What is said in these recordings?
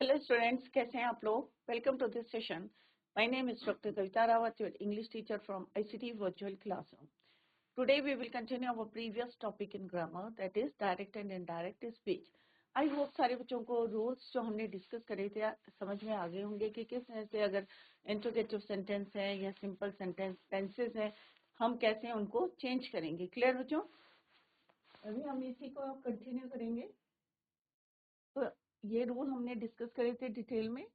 Hello students, कैसे हैं आप लोग? Welcome to this session. My name is Dr. Kavita Rawat, your English teacher from ICT Virtual Classroom. Today we will continue our previous topic in grammar, that is direct and indirect speech. I hope सारे बच्चों को rules जो हमने discuss करे थे समझ में आ गए होंगे कि किस तरह से अगर इंट्रोगेटिव सेंटेंस है या सिंपल सेंटेंस टेंसेस है हम कैसे उनको चेंज करेंगे. क्लियर बच्चों? अभी हम इसी को कंटिन्यू करेंगे. तो ये रूल हमने डिस्कस करे थे डिटेल में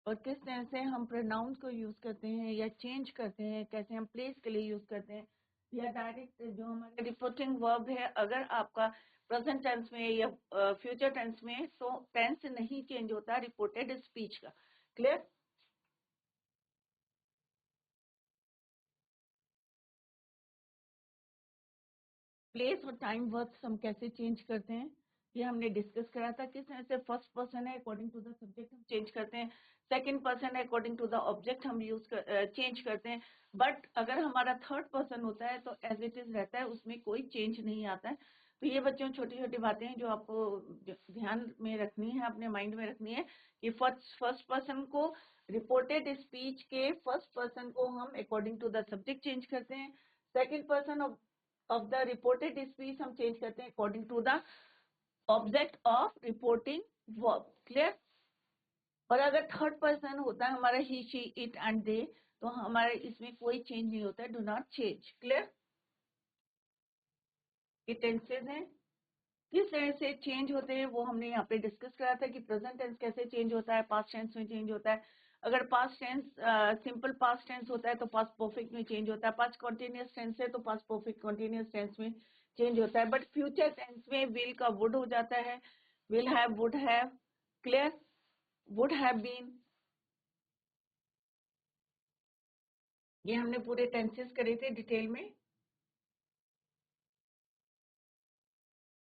और किस तरह से हम प्रोनाउंस को यूज करते हैं या चेंज करते हैं, कैसे हम प्लेस के लिए यूज करते हैं या डायरेक्ट जो हमारा रिपोर्टिंग वर्ब है अगर आपका प्रेजेंट टेंस में या फ्यूचर टेंस में तो टेंस नहीं चेंज होता रिपोर्टेड स्पीच का. क्लियर? प्लेस और टाइम वर्ब्स हम कैसे चेंज करते हैं ये हमने डिस्कस करा था. किस तरह से फर्स्ट पर्सन है अकॉर्डिंग टू द सब्जेक्ट हम चेंज करते हैं, सेकंड पर्सन है अकॉर्डिंग टू द ऑब्जेक्ट हम चेंज करते हैं. बट अगर हमारा थर्ड पर्सन होता है तो एज इट इज रहता है, उसमें कोई चेंज नहीं आता है. तो ये बच्चों छोटी छोटी बातें हैं जो आपको ध्यान में रखनी है, अपने माइंड में रखनी है कि फर्स्ट पर्सन को रिपोर्टेड स्पीच के फर्स्ट पर्सन को हम according to the subject change करते हैं, second person of the reported speech हम चेंज करते हैं according to the object of reporting verb. Clear? और अगर थर्ड पर्सन होता है हमारा he she it and they तो हमारे इसमें कोई चेंज नहीं होता है. Do not change. क्लियर? ये टेंसेज हैं किस तरह से चेंज होते हैं वो हमने यहाँ पे डिस्कस करा था कि प्रेजेंट टेंस कैसे चेंज होता है, पास्ट टेंस में चेंज होता है. अगर past tense simple past tense होता है तो पास्ट परफेक्ट में चेंज होता है, पास्ट कॉन्टिन्यूअस टेंस है तो पास्ट परफेक्ट कॉन्टिन्यूअस टेंस में चेंज होता है. बट फ्यूचर टेंस में विल का वुड हो जाता है, will have, would have. Clear? Would have been. ये हमने पूरे टेंसेस करे थे डिटेल में.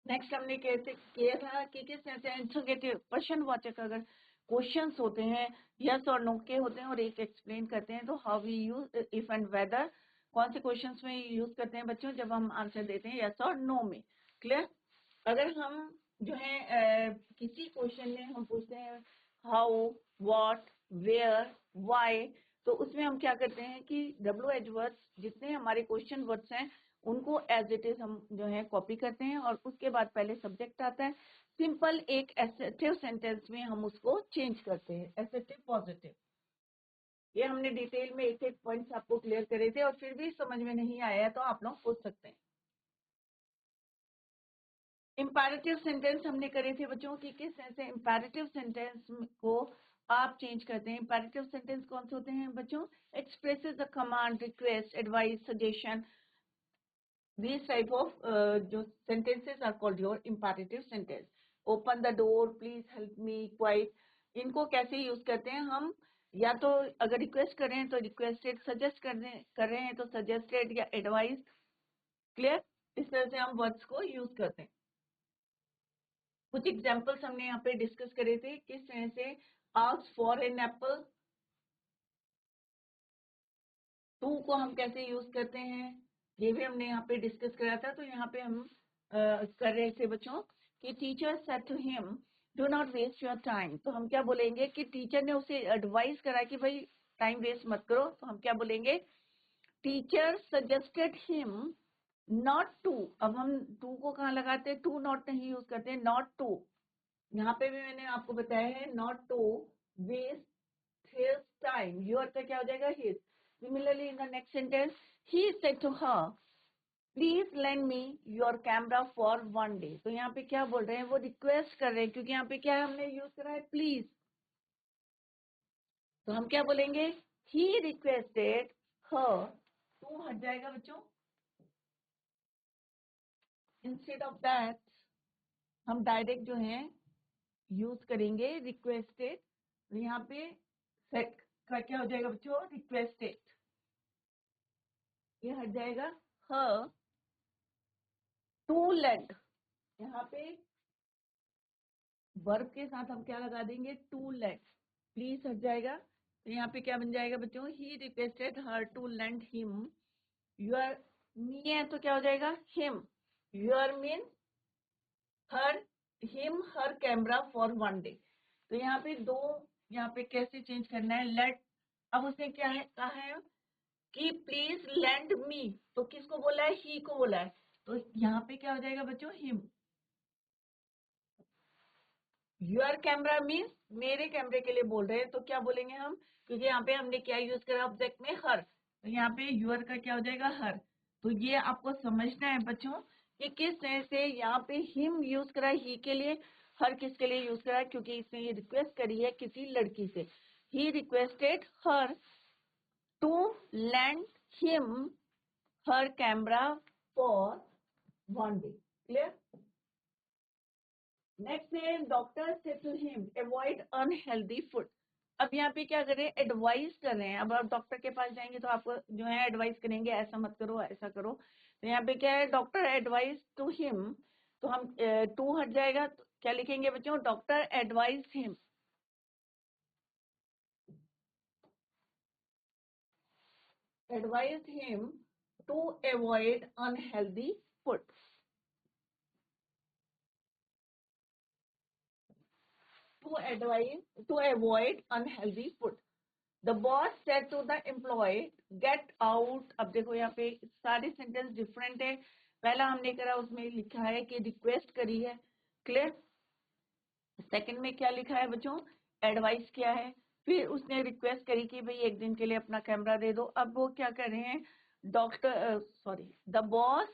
नेक्स्ट हमने कैसे किया था कि किस तरह से इंट्रोगेटिव प्रश्नवाचक अगर क्वेश्चंस होते हैं यस और नो के होते हैं और एक एक्सप्लेन करते हैं तो how we use if and whether. कौन से क्वेश्चंस में यूज करते हैं बच्चों? जब हम आंसर देते हैं यस और नो में. क्लियर? अगर हम जो है किसी क्वेश्चन में हम पूछते हैं हाउ, व्हाट, वेयर, व्हाई, तो उसमें हम क्या करते हैं कि WH वर्ड्स जितने हमारे क्वेश्चन वर्ड्स हैं उनको एज इट इज हम जो है कॉपी करते हैं और उसके बाद पहले सब्जेक्ट आता है. सिंपल एक एसेटिव सेंटेंस में हम उसको चेंज करते हैं, एसेटिव पॉजिटिव. ये हमने डिटेल में एक एक पॉइंट्स आपको क्लियर करे थे और फिर भी समझ में नहीं आया तो आप लोग पूछ सकते हैं. इंपैरेटिव सेंटेंस हमने करे थे बच्चों की किस तरह से इंपैरेटिव सेंटेंस को आप चेंज करते हैं. इंपैरेटिव सेंटेंस कौन से होते हैं बच्चों? Expresses a command, request, advice, suggestion. These type of जो sentences are called your imperative sentence. Open the door, please help me, quiet. इनको कैसे यूज करते हैं हम? या तो अगर रिक्वेस्ट कर रहे हैं तो रिक्वेस्टेड, सजेस्ट कर रहे हैं तो सजेस्टेड या एडवाइस. क्लियर? इस तरह से हम वर्ड्स को यूज करते हैं. कुछ एग्जांपल्स हमने यहाँ पे डिस्कस करे थे किस तरह से ask for an apple. To को हम कैसे यूज करते हैं ये भी हमने यहाँ पे डिस्कस करा था. तो यहाँ पे हम कर रहे थे बच्चों कि teacher said to him do not waste your time. तो हम क्या बोलेंगे कि टीचर ने उसे एडवाइस करा कि भाई टाइम वेस्ट मत करो. तो हम क्या बोलेंगे? Teacher suggested him not to. अब हम टू को कहाँ लगाते हैं? टू नॉट नहीं यूज करते हैं, नॉट टू. यहाँ पे भी मैंने आपको बताया है not to waste his time. Your का क्या हो जाएगा? His. Similarly, in the next sentence, he said to her, "Please lend me your camera for one day." तो यहाँ पे क्या बोल रहे हैं? वो रिक्वेस्ट कर रहे हैं क्योंकि यहाँ पे क्या है हमने यूज करा है प्लीज. तो हम क्या बोलेंगे? He requested her. तो हट जाएगा बच्चों. Instead of that, हम डायरेक्ट जो है यूज करेंगे रिक्वेस्टेड. यहाँ पे सेट का क्या हो जाएगा बच्चों? रिक्वेस्टेड. ये हट जाएगा. Her to lend. यहाँ पे वर्ब के साथ हम क्या लगा देंगे? To lend. प्लीज हट जाएगा. तो यहाँ पे क्या बन जाएगा बच्चों? He requested her to lend him. Your me है तो क्या हो जाएगा? Him. Your mean her, him her camera for 1 day। तो यहाँ पे दो, यहाँ पे कैसे चेंज करना है, लेट। अब उसने क्या है कहा है कि प्लीज लैंड मी, तो किसको बोला है, ही को बोला है। तो यहाँ पे क्या हो जाएगा बच्चों, हिम। योर कैमरा मीन्स मेरे कैमरे के लिए बोल रहे हैं, तो क्या बोलेंगे हम, क्योंकि यहाँ पे हमने क्या यूज करा ऑब्जेक्ट में, हर। तो यहाँ पे योर का क्या हो जाएगा, हर। तो ये आपको समझना है बच्चों कि किस तरह से यहाँ पे हिम यूज करा ही के लिए, हर किसके लिए यूज करा, क्योंकि इसने ये रिक्वेस्ट करी है किसी लड़की से। He requested her to land him her camera for 1 day। Clear. Next है doctor said to him avoid unhealthy food. अब यहाँ पे क्या करें, एडवाइस कर रहे हैं। अब आप डॉक्टर के पास जाएंगे तो आपको जो है एडवाइस करेंगे, ऐसा मत करो ऐसा करो। तो यहाँ पे क्या है, डॉक्टर एडवाइस टू हिम। तो हम टू हट जाएगा तो क्या लिखेंगे बच्चों, doctor advice him. Advice him to avoid unhealthy food. to avoid unhealthy food। The boss said to the employee, get out। अब देखो यहाँ पे सारे सेंटेंस डिफरेंट है। पहला हमने करा उसमें लिखा है कि रिक्वेस्ट करी है। क्लियर। सेकंड में क्या लिखा है बच्चों, एडवाइस किया है। फिर उसने रिक्वेस्ट करी कि भाई 1 दिन के लिए अपना कैमरा दे दो। अब वो क्या कर रहे हैं, the boss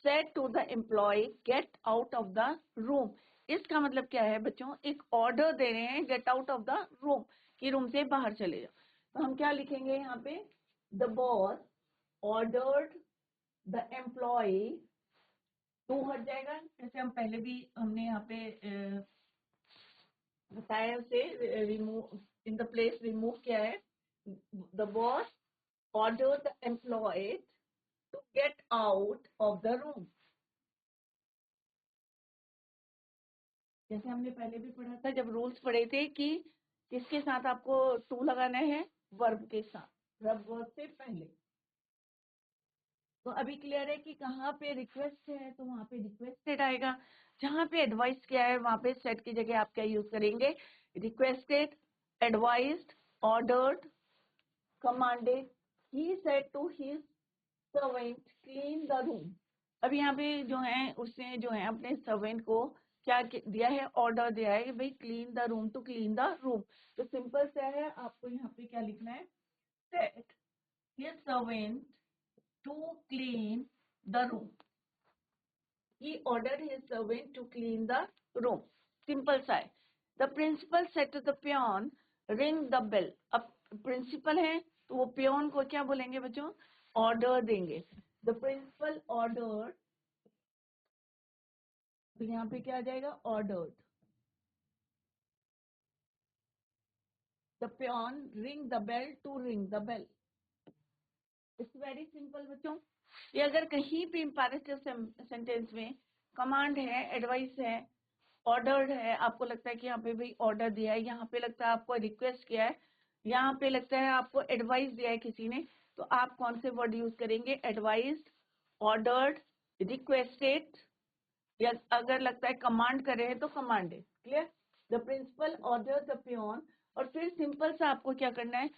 said to the employee get out of the room. इसका मतलब क्या है बच्चों, एक ऑर्डर दे रहे हैं gate out of the room, कि रूम से बाहर चले जाओ। तो हम क्या लिखेंगे यहाँ पे, the boss ordered the employee, to हट जाएगा, जैसे हम पहले भी हमने यहाँ पे बताया उसे remove, in the place remove किया है। The boss order the employee to get out of the room. जैसे हमने पहले भी पढ़ा था जब रूल्स पढ़े थे कि किसके साथ आपको टू लगाना है, वर्ब के साथ, वर्ब से पहले। तो अभी क्लियर है कि कहाँ पे रिक्वेस्ट है तो वहां पे रिक्वेस्टेड आएगा, जहाँ पे एडवाइस किया है वहां पे सेट की जगह आप क्या यूज करेंगे, requested, advised, ordered, commanded। He said to his servant clean the room। अब यहाँ पे जो है उसने जो है अपने सर्वेंट को क्या दिया है, ऑर्डर दिया है कि भाई clean the room, to clean the room. तो सिंपल सा है, आपको यहाँ पे क्या लिखना है, set his servant to clean the room. He ordered his servant to clean the room। Simple सा है। The principal said to the peon, ring the bell। अब प्रिंसिपल है तो वो पियोन को क्या बोलेंगे बच्चों, ऑर्डर देंगे। द प्रिंसिपल ऑर्डर, तो यहाँ पे क्या आ जाएगा, ordered. The peon ring the bell, to ring the bell. It's very simple बच्चों। ये अगर कहीं भी इंपैरेटिव सेंटेंस में कमांड है, एडवाइस है, ऑर्डर्ड है, आपको लगता है कि यहाँ पे भी ऑर्डर दिया है, यहाँ पे लगता है आपको रिक्वेस्ट किया है, यहाँ पे लगता है आपको एडवाइस दिया है किसी ने, तो आप कौन से वर्ड यूज करेंगे, एडवाइस्ड, ऑर्डर्ड, रिक्वेस्टेड, या अगर लगता है कमांड कर रहे हैं तो commanded. Clear. The principal order the peon. और फिर सिंपल सा आपको क्या करना है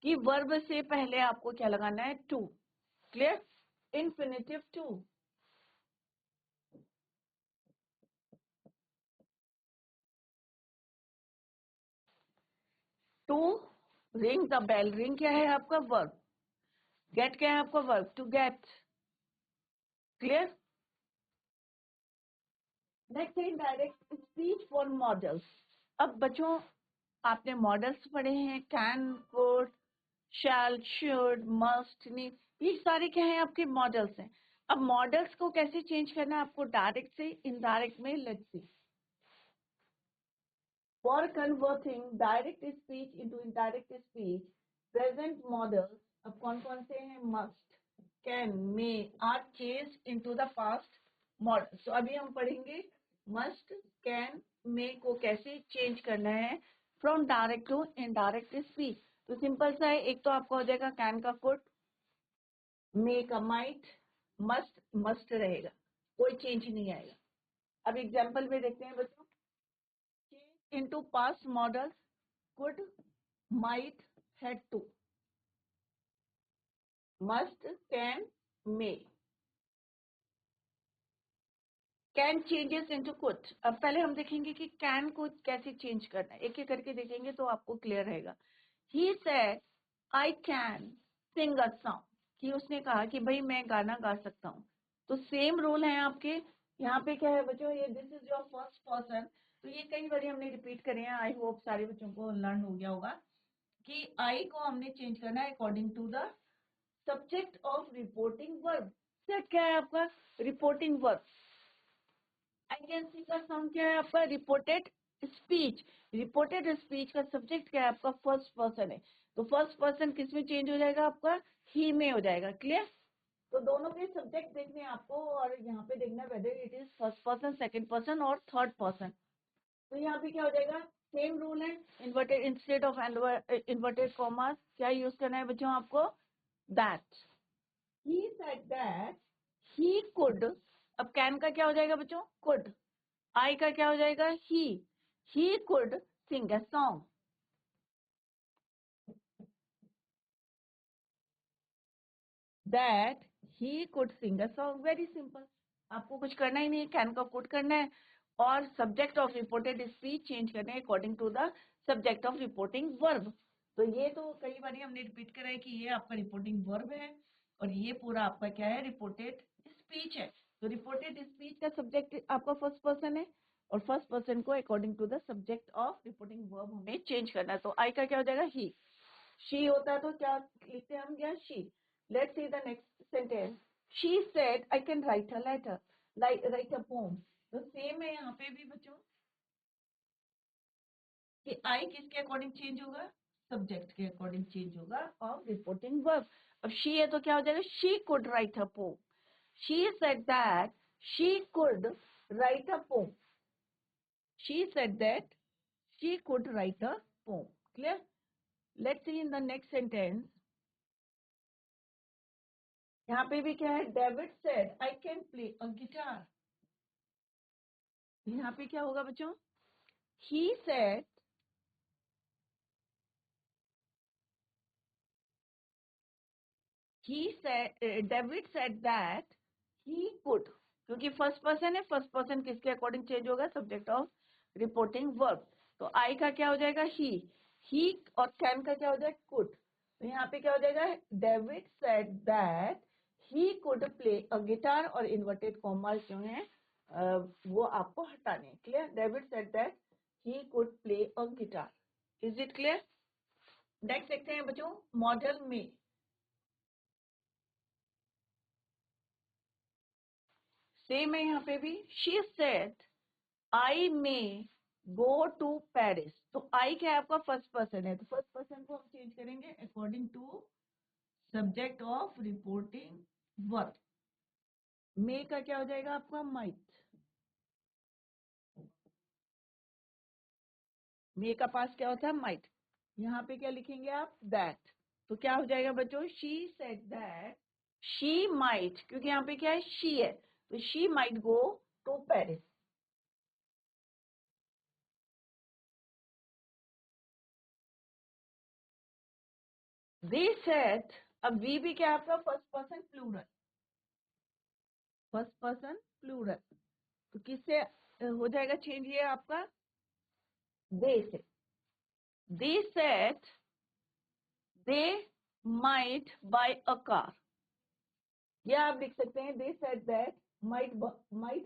कि वर्ब से पहले आपको क्या लगाना है, to. Clear. Infinitive to. To ring the bell, ring क्या है आपका वर्ब, गेट क्या है आपका verb, to get. Clear. Next है डायरेक्ट स्पीच फॉर मॉडल्स। अब बच्चों आपने मॉडल्स पढ़े हैं, can, could, shall, should, must, need, ये सारे क्या है आपके मॉडल्स हैं। अब मॉडल्स को कैसे चेंज करना है आपको, डायरेक्ट से इनडायरेक्ट में। Let's see, for converting direct speech into indirect speech, present modals अब कौन कौन से हैं, must, can, may are change into the past modal. तो अभी हम पढ़ेंगे मस्ट, कैन, मे को कैसे चेंज करना है from direct to indirect speech. तो सिंपल सा है, एक तो आपका हो जाएगा कैन का कुड, मे का माइट, मस्ट मस्ट रहेगा, कोई चेंज नहीं आएगा। अब एग्जाम्पल में देखते हैं बच्चों, change into past modals, could, might, had to, must, can, may. Can changes into could. अब पहले हम देखेंगे कि कैन को कैसे चेंज करना है, एक एक करके देखेंगे तो आपको क्लियर रहेगा। He said I can sing a song, कि उसने कहा कि भाई मैं गाना गा सकता हूँ। तो सेम रूल है आपके यहाँ पे। क्या है बच्चों, ये this is your first person, तो ये कई बार हमने रिपीट करे हैं। आई होप सारे बच्चों को लर्न हो गया होगा कि आई को हमने चेंज करना है according to the subject of reporting verb. Set क्या है आपका, reporting verb. I can see का साउंड क्या है आपका, रिपोर्टेड स्पीच। रिपोर्टेड स्पीच का सब्जेक्ट क्या है आपका, फर्स्ट पर्सन है। तो फर्स्ट पर्सन किस में चेंज हो जाएगा आपका, ही में हो जाएगा। क्लियर। तो दोनों के सब्जेक्ट देखने हैं आपको, और यहाँ पे देखना whether it is first person, second person और थर्ड पर्सन। तो यहाँ पे क्या हो जाएगा, सेम रूल है। Inverted, instead of inverted commas क्या यूज करना है बच्चों आपको, that. He said that he could. अब कैन का क्या हो जाएगा बच्चों, कुड। आई का क्या हो जाएगा, he could sing a song. That he could sing a song, very simple. आपको कुछ करना ही नहीं है, कैन का कुड करना है और subject of reported speech change करना है according to the subject of reporting verb. तो ये तो कई बार हमने रिपीट करा है कि ये आपका रिपोर्टिंग वर्ब है और ये पूरा आपका क्या है, रिपोर्टेड स्पीच है। तो रिपोर्टेड स्पीच का सब्जेक्ट आपका फर्स्ट पर्सन है और फर्स्ट पर्सन को according to the subject of reporting verb हमें चेंज करना है। तो आई का क्या हो जाएगा, ही। शी होता है तो क्या लिखते हैं हम, क्या, she. Let's see the next sentence. She said I can write a letter, write a poem. तो सेम है यहाँ पे भी बच्चों कि आई किसके अकॉर्डिंग चेंज होगा, सब्जेक्ट के अकॉर्डिंग चेंज होगा ऑफ रिपोर्टिंग वर्ब। अब शी है तो क्या हो जाएगा, she could write a poem. She said that she could write a poem. She said that she could write a poem. Clear? Let's see in the next sentence. यहाँ पे भी क्या है, David said I can play a guitar. यहाँ पे क्या होगा बच्चों, he said David said that he could, क्योंकि फर्स्ट पर्सन है, फर्स्ट पर्सन किसके अकॉर्डिंग चेंज होगा, सब्जेक्ट ऑफ रिपोर्टिंग वर्ब। तो आई का क्या हो जाएगा, ही और कैन का क्या हो जाएगा, कुड। तो यहाँ पे क्या हो जाएगा, David said that he could play a guitar, और इन्वर्टेड कॉमर्स जो है वो आपको हटाने। Clear, David said that he could play a guitar. Is it clear. Next देखते हैं बच्चों, मॉडल में। सेम है यहाँ पे भी, शी सेड आई में गो टू पेरिस। तो आई क्या है आपका, फर्स्ट पर्सन है, तो फर्स्ट पर्सन को हम चेंज करेंगे according to subject of reporting verb. May का क्या हो जाएगा आपका, माइट। मे का पास क्या होता है, माइट। यहाँ पे क्या लिखेंगे आप, दैट। तो क्या हो जाएगा बच्चों, she said that she might, क्योंकि यहाँ पे क्या है, शी है, तो she might go to Paris. They said, अब वी भी क्या है आपका, first person plural, first person plural. तो किससे हो जाएगा चेंज, ये आपका they say. They said they might buy a car, या आप लिख सकते हैं they said that might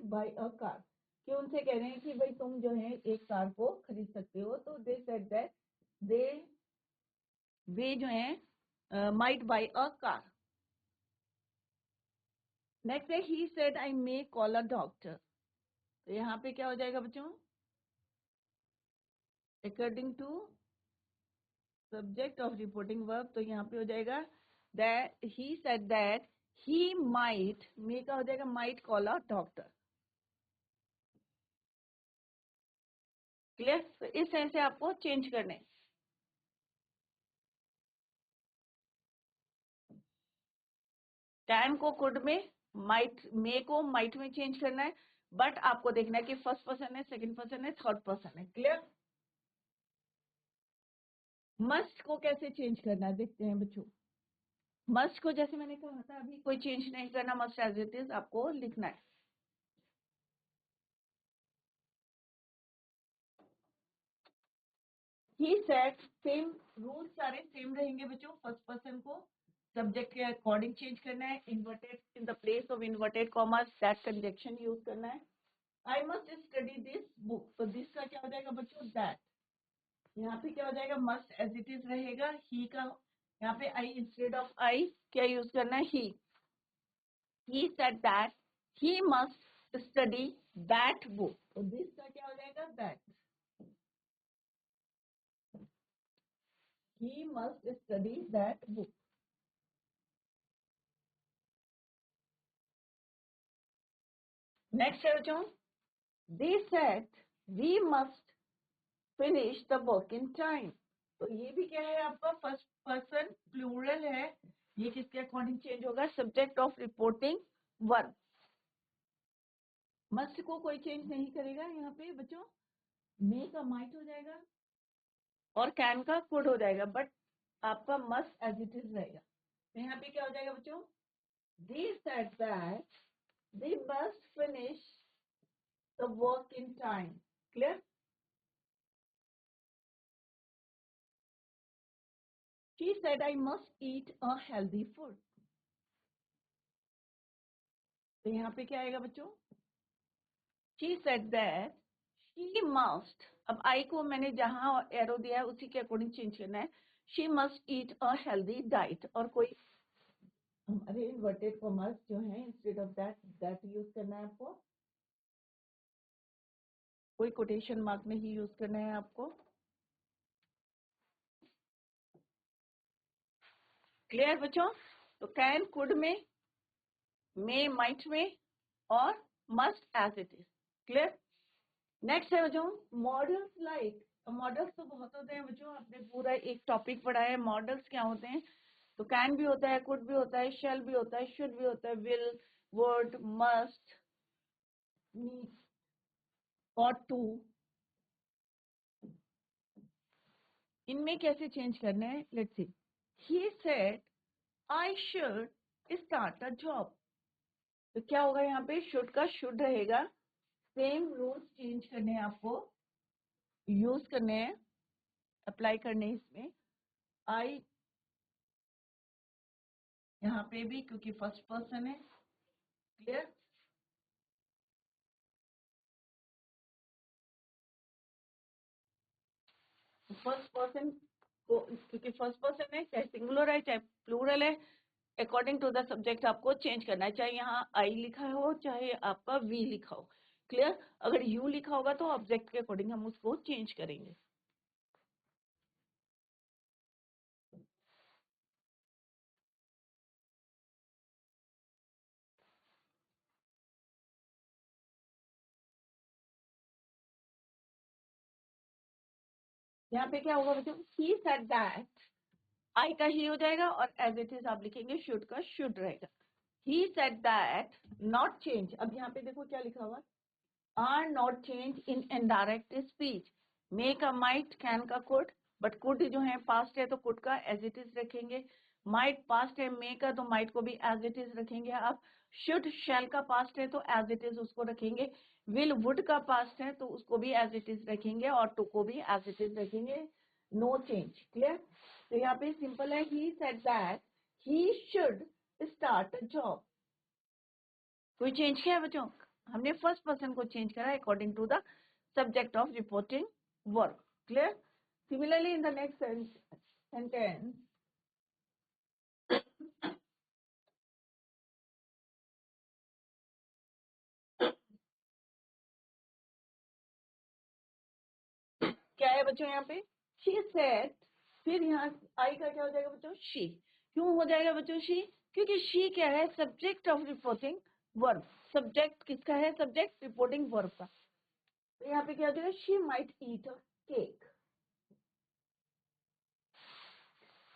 buy a car, कि उनसे कह रहे हैं कि भाई तुम जो है एक कार को खरीद सकते हो। तो दे सेड दैट दे वे जो है might buy a car. Next है he said I may call a doctor. तो यहाँ पे क्या हो जाएगा बच्चों, according to subject of reporting verb. तो यहाँ पे हो जाएगा that he said that he might, may का हो जाएगा might call a doctor. Clear. तो इस तरह से आपको चेंज करने, कैन को कुड में, माइट, मे को माइट में चेंज करना है, बट आपको देखना है कि फर्स्ट पर्सन है, सेकंड पर्सन है, थर्ड पर्सन है। क्लियर? मस्ट को कैसे चेंज करना है देखते हैं बच्चों। मस्ट को जैसे मैंने कहा था अभी कोई चेंज नहीं करना, मस्ट एज इट इज आपको लिखना है। ही सेड, सेम रूल सारे सेम रहेंगे बच्चों। फर्स्ट पर्सन को सब्जेक्ट के अकॉर्डिंग चेंज करना है, inverted in the place of inverted commas that conjunction use करना है। I must study this book, तो दिस का क्या हो जाएगा बच्चों, दैट। यहाँ पे क्या हो जाएगा, मस्ट एज इट इज रहेगा। ही का यहाँ पे आई इंस्टेड ऑफ आई क्या यूज करना है, ही। He said that he must study that book, तो दिस का क्या हो जाएगा, that। He must study that book। Next है बच्चों, they said we must finish the work in time, तो ये भी क्या है आपका फर्स्ट पर्सन प्लूरल है। ये किसके अकॉर्डिंग चेंज होगा, subject of reporting verb. Must को कोई चेंज नहीं करेगा यहाँ पे बच्चों, मे का माइट हो जाएगा और कैन का कुड हो जाएगा, बट आपका मस्ट एज इट इज रहेगा। तो यहाँ पे क्या हो जाएगा बच्चों, they said that they must finish the work in time। Clear? She said I must eat a healthy food। तो यहाँ पे क्या आएगा बच्चों, she said that she must, अब I को मैंने जहां एरो दिया है उसी के अकॉर्डिंग चेंज करना है। she must eat a healthy diet, और कोई हमारे इन्वर्टेड कॉमर्स जो है इंस्टेड ऑफ दैट यूज करना है आपको, कोई कोटेशन मार्क नहीं यूज करना है आपको। क्लियर बच्चों? तो कैन कुड में, मे माइट में, और must as it is. Clear? Next है बच्चों मॉडल्स लाइक। मॉडल्स तो बहुत होते हैं बच्चों, आपने पूरा एक टॉपिक पढ़ा है। मॉडल्स क्या होते हैं, तो कैन भी होता है, कुड भी होता है, शेल भी होता है, शुड भी होता है, will, would, must, need, ought to। इनमें कैसे चेंज करने हैं, let's see. He said I should start a job, तो क्या होगा यहाँ पे, शुड का शुड रहेगा। सेम रूल्स चेंज करने हैं आपको, यूज करने हैं, अप्लाई करने हैं इसमें। आई यहाँ पे भी क्योंकि फर्स्ट पर्सन है। क्लियर? फर्स्ट पर्सन को, क्योंकि फर्स्ट पर्सन है, चाहे सिंगुलर है चाहे प्लूरल है, अकॉर्डिंग टू द सब्जेक्ट आपको चेंज करना है, चाहे यहाँ आई लिखा हो चाहे आपका वी लिखा हो। क्लियर? अगर यू लिखा होगा तो ऑब्जेक्ट के अकॉर्डिंग हम उसको चेंज करेंगे। यहाँ पे क्या होगा बच्चों, ही सेड दैट, आई का ही हो जाएगा और एज इट इज आप लिखेंगे, शुड का शुड रहेगा। He said that not change, अब यहाँ पे देखो क्या लिखा हुआ, are not change in indirect speech. May का माइट, कैन का कुड, बट कुड जो है पास्ट है तो कुड का एज इट इज रखेंगे। माइट पास्ट है मे का, तो माइट को भी एज इट इज रखेंगे आप। शुड शैल का पास्ट है तो एज इट इज उसको रखेंगे। विल वुड का पास्ट है तो उसको भी एज इट इज रखेंगे, और टू को भी एज इट इज रखेंगे। No change. क्लियर? तो यहाँ पे सिंपल है, he said that he should start a job. कोई चेंज किया है बच्चों? हमने फर्स्ट पर्सन को चेंज करा according to the subject of reporting work. Clear? Similarly in the next sentence, क्या है बच्चों यहाँ पे, शी सेड, फिर यहाँ आई का क्या हो जाएगा बच्चों, शी। क्यों हो जाएगा बच्चों शी, क्योंकि शी क्या है, subject of reporting verb. Subject किसका है, सब्जेक्ट रिपोर्टिंग वर्ब का। तो यहाँ पे क्या हो जाएगा, she might eat a cake.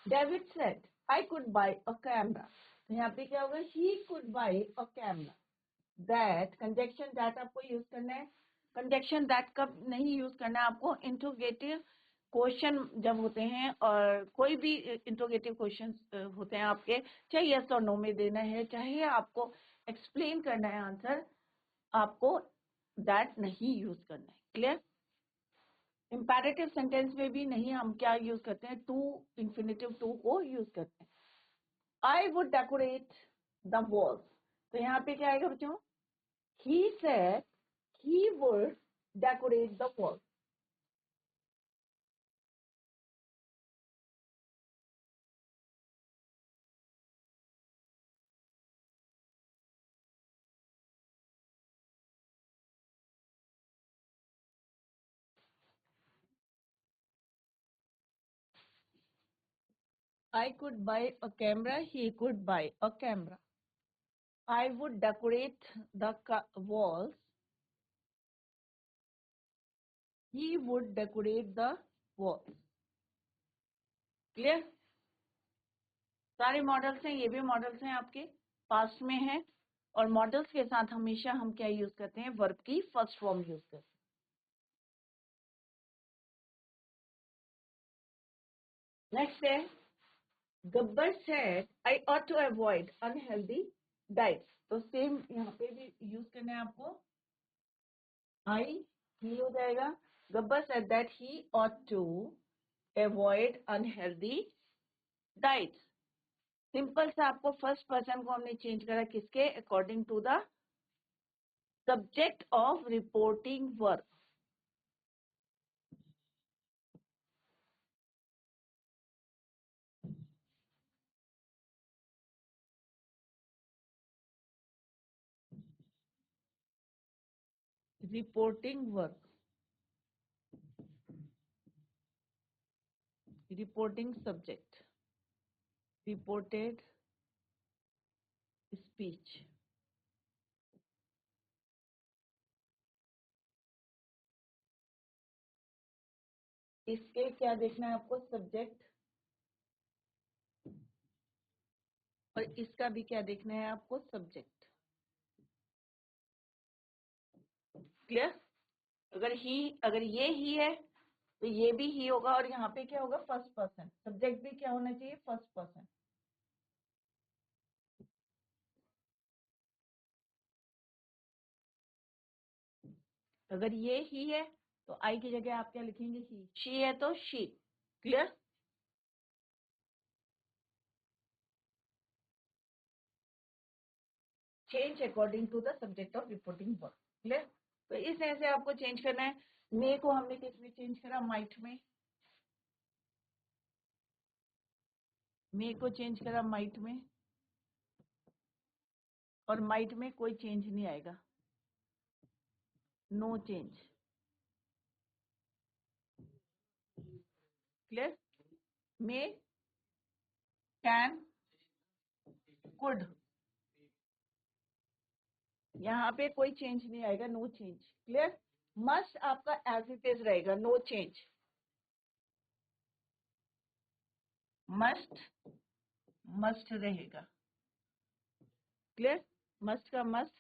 David said I could bye a camera, तो यहाँ पे क्या होगा, he could bye a camera. That, conjunction that आपको यूज करना है। कंजक्शन दैट कब नहीं यूज करना है आपको? इंट्रोगेटिव क्वेश्चन जब होते हैं, और कोई भी इंट्रोगेटिव क्वेश्चन होते हैं आपके, चाहे यस और नो में देना है, चाहे आपको एक्सप्लेन करना है आंसर, आपको दैट नहीं यूज करना है। क्लियर? इंपैरेटिव सेंटेंस में भी नहीं, हम क्या यूज करते हैं? टू, इंफिनिटिव टू को यूज करते हैं। I would decorate the walls, तो यहाँ पे क्या आएगा बच्चों? He said he would decorate the wall. I could buy a camera. He could buy a camera. I would decorate the walls. He would decorate the walls. Clear? सारे models हैं, ये भी मॉडल्स हैं आपके, पास्ट में हैं, और models के साथ हमेशा हम क्या यूज करते हैं? वर्ब की फर्स्ट फॉर्म यूज करते हैं। नेक्स्ट है, Gabbar said I ought to avoid unhealthy diet, तो सेम यहाँ पे भी यूज करना है आपको। आई ही हो जाएगा। Gabbar said that he ought to avoid unhealthy diets। Simple सा आपको फर्स्ट पर्सन को हमने चेंज करा किसके? According to the subject of reporting verb. Reporting verb, reporting subject, reported speech. इसके क्या देखना है आपको? सब्जेक्ट, और इसका भी क्या देखना है आपको? सब्जेक्ट। क्लियर? अगर ये ही है तो ये भी ही होगा, और यहाँ पे क्या होगा? First person. सब्जेक्ट भी क्या होना चाहिए? First person. अगर ये ही है तो आई की जगह आप क्या लिखेंगे? ही। शी है तो she. Clear? Change according to the subject of reporting verb. Clear? तो इस तरह से आपको चेंज करना है। मे को हमने किस में चेंज करा? माइट में। मे को चेंज करा माइट में, और माइट में कोई चेंज नहीं आएगा, no change. Clear? May, can, could, यहाँ पे कोई चेंज नहीं आएगा, नो चेंज। क्लियर? मस्ट आपका एज इट इज रहेगा, नो चेंज। मस्ट, मस्ट रहेगा। क्लियर? मस्ट का मस्ट,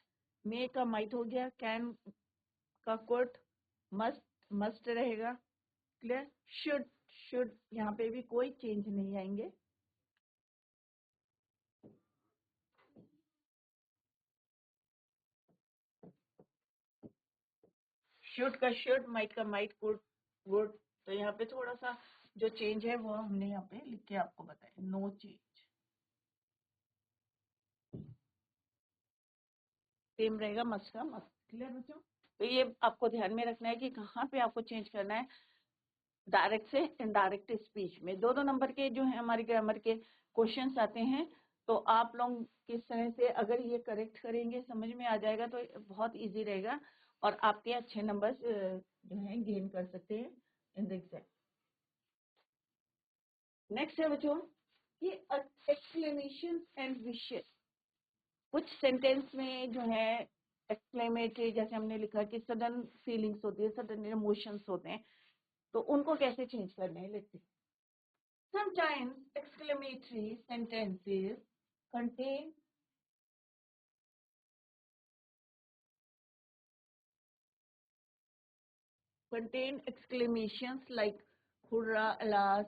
मे का माइट हो गया, कैन का कुड, मस्ट मस्ट रहेगा। क्लियर? शुड, शुड यहाँ पे भी कोई चेंज नहीं आएंगे। शुड का शुड, माइट का माइट, कुड वुड, तो यहाँ पे थोड़ा सा जो चेंज है वो हमने यहाँ पे लिख के आपको बताया, नो चेंज। सेम रहेगा मस्ट का मस्ट। क्लियर बच्चों? तो ये आपको ध्यान में रखना है कि कहाँ पे आपको चेंज करना है, डायरेक्ट से इनडायरेक्ट स्पीच में। दो दो नंबर के जो है हमारे ग्रामर के क्वेश्चंस आते हैं, तो आप लोग किस तरह से अगर ये करेक्ट करेंगे, समझ में आ जाएगा तो बहुत इजी रहेगा, और आपके अच्छे नंबर जो है गेन कर सकते हैं इन द एग्जाम। नेक्स्ट है बच्चों कि एक्सक्लेमेशन एंड विशेस। कुछ सेंटेंस में जो है एक्सक्लेमेटरी, जैसे हमने लिखा कि सडन फीलिंग्स होती है, सडन इमोशंस होते हैं, तो उनको कैसे चेंज करने हैं? Let's see. Sometimes exclamatory sentences contain contain exclamations like hurrah, alas.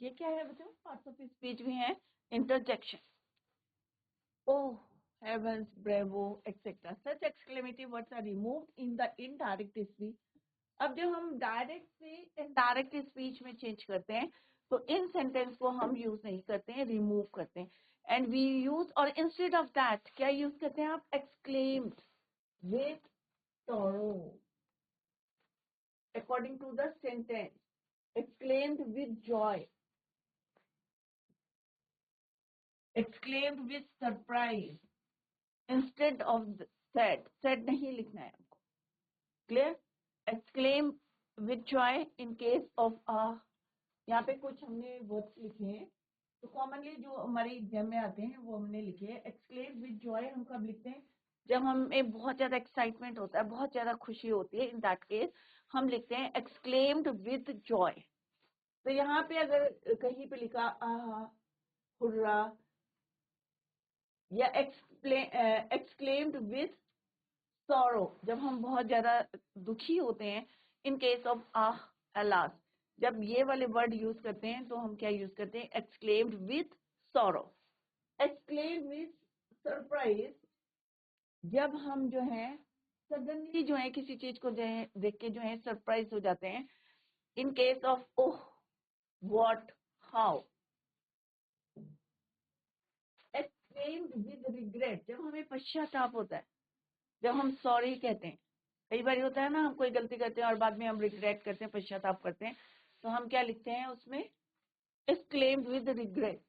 ये क्या है बच्चों? पार्ट्स ऑफ स्पीच भी हैं. Interjection. Oh, heavens, bravo, etc. Such exclamative words are removed in the indirect speech. अब जब हम डायरेक्ट से इनडायरेक्ट स्पीच में चेंज करते हैं तो इन सेंटेंस को हम यूज नहीं करते हैं, रिमूव करते हैं. एंड वी यूज, और इंस्टेड ऑफ दैट क्या यूज करते हैं आप? Exclaimed with sorrow according to the sentence, exclaimed with joy, exclaimed with surprise instead of said नहीं लिखना है आपको. Clear? exclaim with joy in case of यहाँ पे कुछ हमने वर्ड्स लिखे हैं तो कॉमनली जो हमारे एग्जाम में आते हैं वो हमने लिखे हैं. एक्सक्लेम विद जॉय हम कब लिखते हैं? जब हमें बहुत ज्यादा एक्साइटमेंट होता है, बहुत ज्यादा खुशी होती है. इन दैट केस हम लिखते हैं एक्सक्लेम्ड विद जॉय. तो यहाँ पे अगर कहीं पे लिखा आहा, हुर्रा या एक्सक्लेम्ड विद सॉरो, जब हम बहुत ज्यादा दुखी होते हैं. इन केस ऑफ अलास, जब ये वाले वर्ड यूज करते हैं तो हम क्या यूज करते हैं? Exclaimed with sorrow. Exclaimed with surprise, जब हम जो है सडनली जो है किसी चीज को जो है देख के जो है सरप्राइज हो जाते हैं. In case of oh, what, how. Exclaimed with regret, जब हमें पश्चाताप होता है, जब हम सॉरी कहते हैं. कई बार होता है ना, हम कोई गलती करते हैं और बाद में हम रिग्रेट करते हैं, पश्चाताप करते हैं, तो हम क्या लिखते हैं उसमें? Exclaimed with regret.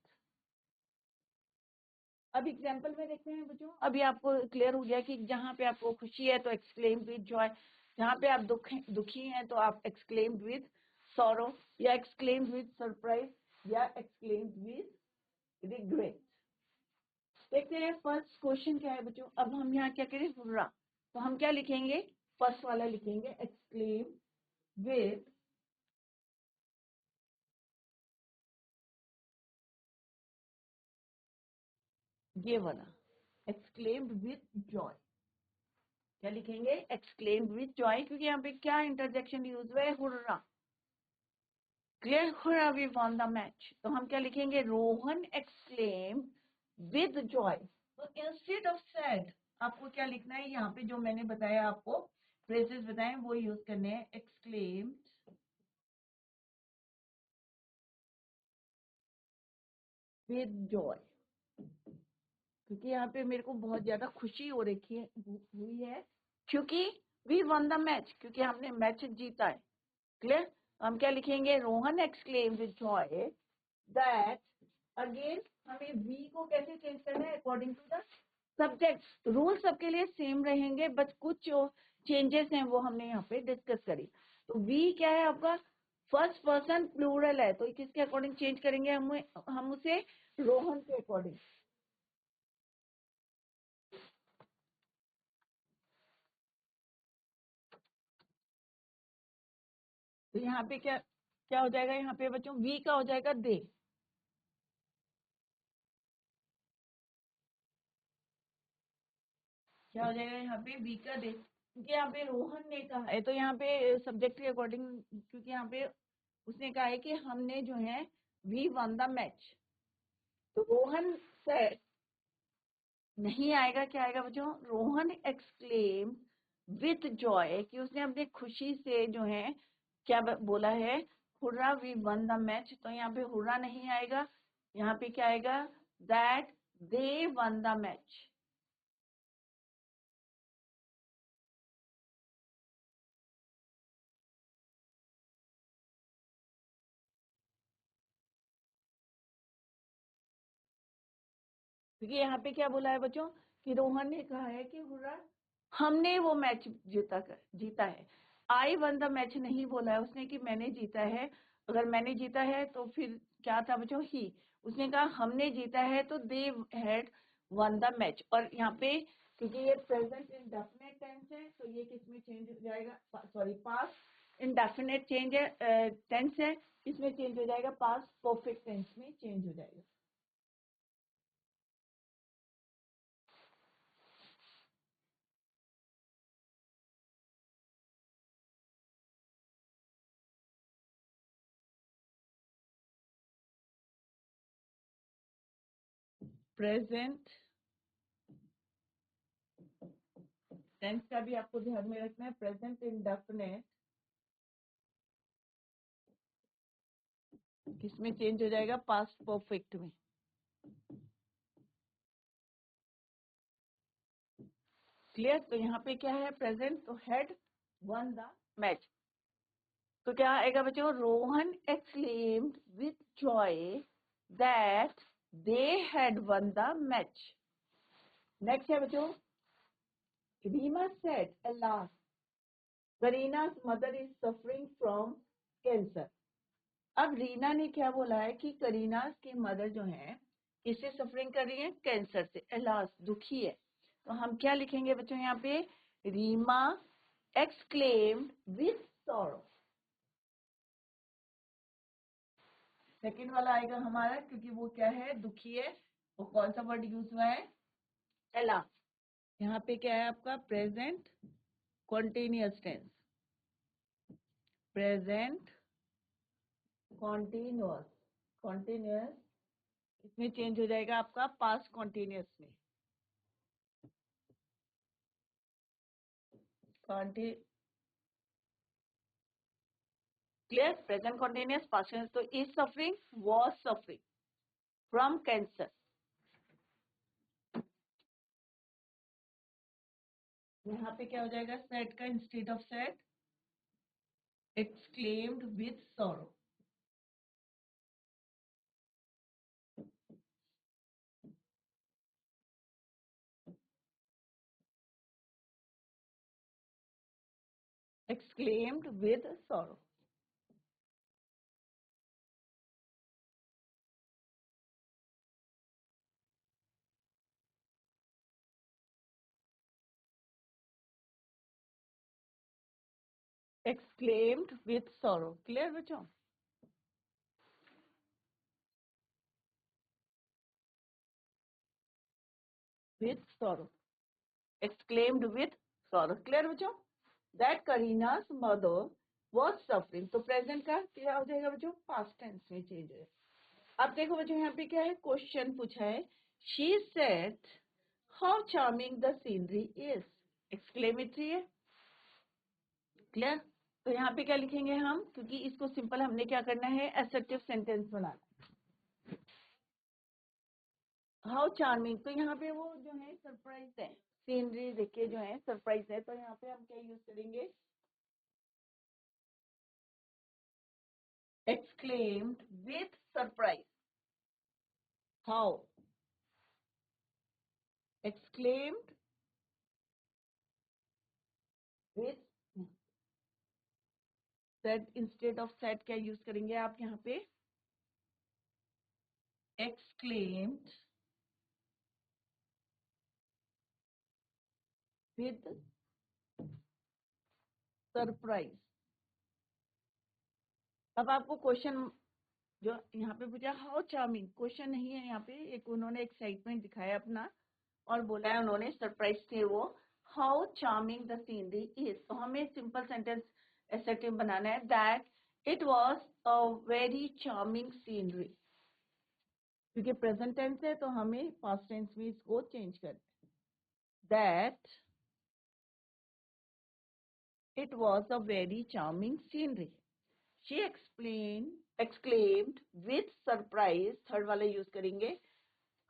अब एग्जाम्पल में देखते हैं बच्चों. अभी आपको क्लियर हो गया कि जहाँ पे आपको खुशी है तो एक्सक्लेम विद जॉय, जहाँ पे आप दुखी हैं तो आप एक्सक्लेम विद सॉरो, या एक्सक्लेम विद सरप्राइज, या एक्सक्लेम विद रिग्रेट. देखते हैं फर्स्ट क्वेश्चन क्या है बच्चों. अब हम यहाँ क्या करें? हुर्रा. तो हम क्या लिखेंगे? फर्स्ट वाला लिखेंगे एक्सक्लेम विद ये वाला, एक्सक्लेम्ड विद जॉय. क्या लिखेंगे? एक्सक्लेम्ड विद जॉय, क्योंकि यहाँ पे क्या इंटरजेक्शन यूज हुआ है? Hurrah. Clear? Hurrah, we won the match. तो हम क्या लिखेंगे? Rohan exclaim with joy. तो इंस्टेड ऑफ सैड आपको क्या लिखना है? यहाँ पे जो मैंने बताया आपको फ्रेजेस बताए वो यूज करने हैं. एक्सक्लेम विद जॉय, क्योंकि यहाँ पे मेरे को बहुत ज्यादा खुशी हो रखी है, हुई है, क्योंकि वी वन द मैच, क्योंकि हमने मैच जीता है. क्लियर? हम क्या लिखेंगे? Rohan exclaim with joy that. Again हमें वी को कैसे चेंज करना है? According to the subject. Rule सबके लिए सेम रहेंगे, बट कुछ जो चेंजेस हैं वो हमने यहाँ पे डिस्कस करी. तो वी क्या है आपका? फर्स्ट पर्सन प्लूरल है, तो किसके अकॉर्डिंग चेंज करेंगे? हम उसे रोहन के अकॉर्डिंग. तो यहाँ पे क्या क्या हो जाएगा? यहाँ पे बच्चों वी का हो जाएगा दे. क्या हो जाएगा यहाँ पे? वी का दे, क्योंकि यहाँ पे रोहन ने कहा है तो यहाँ पे सब्जेक्ट के अकॉर्डिंग, क्योंकि यहाँ पे उसने कहा है कि हमने जो है वी वन द मैच, तो रोहन से नहीं आएगा. क्या आएगा बच्चों? रोहन एक्सक्लेम विथ जॉय, कि उसने अपनी खुशी से जो है क्या बोला है? Hurrah, we won the match. तो यहाँ पे हुर्रा नहीं आएगा, यहाँ पे क्या आएगा? That they one the match. क्योंकि यहाँ पे क्या बोला है बच्चों? कि रोहन ने कहा है कि हुर्रा, हमने वो मैच जीता है. आई वन द मैच नहीं बोला है उसने कि मैंने जीता है. अगर मैंने जीता है तो फिर क्या था बच्चों? ही. उसने कहा हमने जीता है, तो दे हैड वन द मैच. और यहाँ पे क्योंकि ये प्रेजेंट इंडेफिनिट टेंस है तो ये किस में चेंज हो जाएगा? सॉरी, पास्ट इंडेफिनिट चेंज है, टेंस है, इसमें चेंज हो जाएगा, पास्ट परफेक्ट टेंस में चेंज हो जाएगा. प्रेजेंट टेंस का भी आपको ध्यान में रखना है। प्रेजेंट इंडेफिनिट किसमें चेंज हो जाएगा? पास्ट परफेक्ट में। क्लियर? तो यहाँ पे क्या है? प्रेजेंट, तो हैड वन द मैच। तो क्या आएगा बच्चों? Rohan exclaimed with joy that they had won the match. Next है बच्चों, रीमा सेड अलास करीना's mother is suffering from cancer। अब रीना ने क्या बोला है कि करीना की मदर जो है किससे सफरिंग कर रही है? कैंसर से। अलास, दुखी है। तो हम क्या लिखेंगे बच्चों यहाँ पे? Reema exclaimed with sorrow. Second वाला आएगा हमारा, क्योंकि वो क्या है? दुखी है। वो कौन सा वर्ड यूज हुआ है? अलास। यहाँ पे क्या है आपका? Present continuous tense. Present continuous, continuous इसमें चेंज हो जाएगा आपका पास्ट कॉन्टिन्यूअस में। Clear? Present continuous, past tense. तो is suffering, was suffering from cancer. यहाँ पे क्या हो जाएगा? सेड का instead of said exclaimed with sorrow. exclaimed with sorrow। exclaimed with sorrow। Clear बच्चों? with sorrow, exclaimed with sorrow। Clear बच्चों? that Karina's mother was suffering। तो present का क्या हो जाएगा बच्चों? पास्ट टेंस में चेंज है। अब देखो बच्चों यहाँ पे क्या है? क्वेश्चन पूछा है, she said how charming the scenery is। Exclamatory है। क्लियर? तो यहाँ पे क्या लिखेंगे हम? क्योंकि इसको सिंपल हमने क्या करना है? Assertive sentence banana. How charming, तो यहाँ पे वो जो है सरप्राइज है। सीनरी देखिए जो है सरप्राइज है, तो यहाँ पे हम क्या यूज करेंगे? Exclaimed with surprise. How exclaimed with said, instead of said क्या यूज करेंगे आप यहाँ पे? Exclaimed with surprise. अब आपको क्वेश्चन जो यहाँ पे पूछा हाउ चार्मिंग, क्वेश्चन नहीं है यहाँ पे, एक उन्होंने एक्साइटमेंट दिखाया अपना और बोला है उन्होंने, सरप्राइज थे वो। How charming the scenery is, तो हमें सिंपल सेंटेंस एसर्टिव बनाना है, that it was a very charming scenery. क्योंकि प्रेजेंट टेंस है तो हमें पास्ट टेंस में इसको चेंज करना है। That it was a very charming scenery. She exclaimed with surprise, third वाला यूज करेंगे।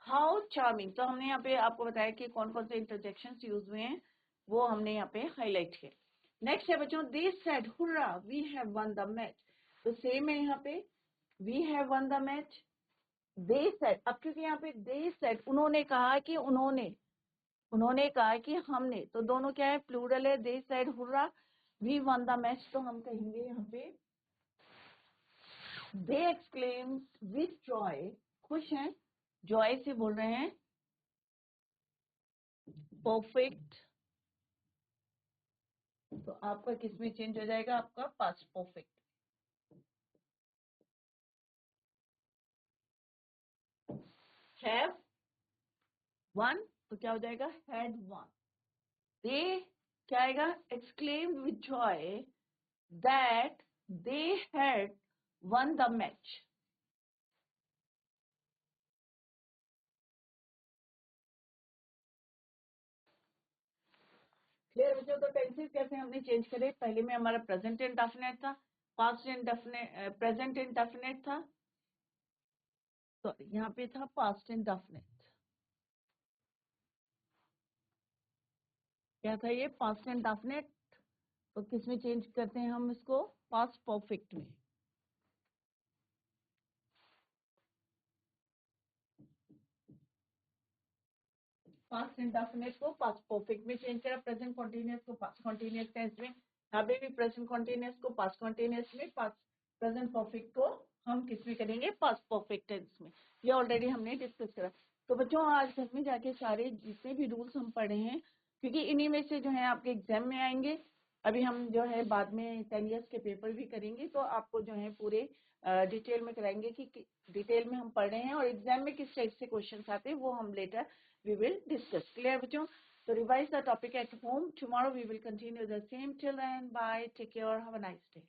हाउ चार्मिंग, तो हमने यहाँ पे आपको बताया कि कौन कौन से इंटरजेक्शंस यूज हुए हैं, वो हमने यहाँ पे हाईलाइट किए। नेक्स्ट है बच्चों, they said hurrah we have won the match. तो सेम है यहाँ पे, we have won the match. They said, अब क्योंकि यहाँ पे दे सेड उन्होंने कहा कि उन्होंने कहा कि हमने, तो दोनों क्या है? प्लूरल है। They said hurrah we won the match, तो हम कहेंगे यहाँ पे दे exclaimed with joy, खुश हैं, जॉय से बोल रहे हैं। परफेक्ट, तो आपका किसमें चेंज हो जाएगा? आपका पास्ट परफेक्ट। हैव वन, तो क्या हो जाएगा? Had one. दे क्या आएगा? exclaimed with joy that they had won the match। Clear बच्चों? तो टेंसेस कैसे हमने चेंज करे? पहले में हमारा प्रेजेंट इंडेफिनिट था, पास्ट इंडेफिनिट, प्रेजेंट इंडेफिनिट था, तो यहाँ पे था पास्ट इंडेफिनिट। क्या था ये? Past indefinite. तो किस में चेंज करते हैं हम इसको? पास्ट परफेक्ट में। पास्ट इंडेफिनिट को पास्ट परफेक्ट में चेंज करा, प्रेजेंट कॉन्टिन्यूअस को पास्ट कॉन्टिन्यूअस टेंस में, यहाँ पे भी प्रेजेंट कॉन्टिन्यूअस को पास्ट कॉन्टिन्यूअस में, पास्ट प्रेजेंट परफेक्ट को हम किस में करेंगे? पास्ट परफेक्ट टेंस में। ये ऑलरेडी हमने डिस्कस करा। तो बच्चों आज घर में जाके सारे जितने भी रूल्स हम पढ़े हैं, क्योंकि इन्हीं में से जो है आपके एग्जाम में आएंगे। अभी हम जो है बाद में 10 ईयर्स के पेपर भी करेंगे, तो आपको जो है पूरे डिटेल में कराएंगे कि डिटेल में हम पढ़ रहे हैं और एग्जाम में किस टाइप से क्वेश्चन आते हैं वो हम letter we will discuss. Clear bachcho? So revise the topic at home. Tomorrow we will continue the same. Till then, bye. Take care. Have a nice day.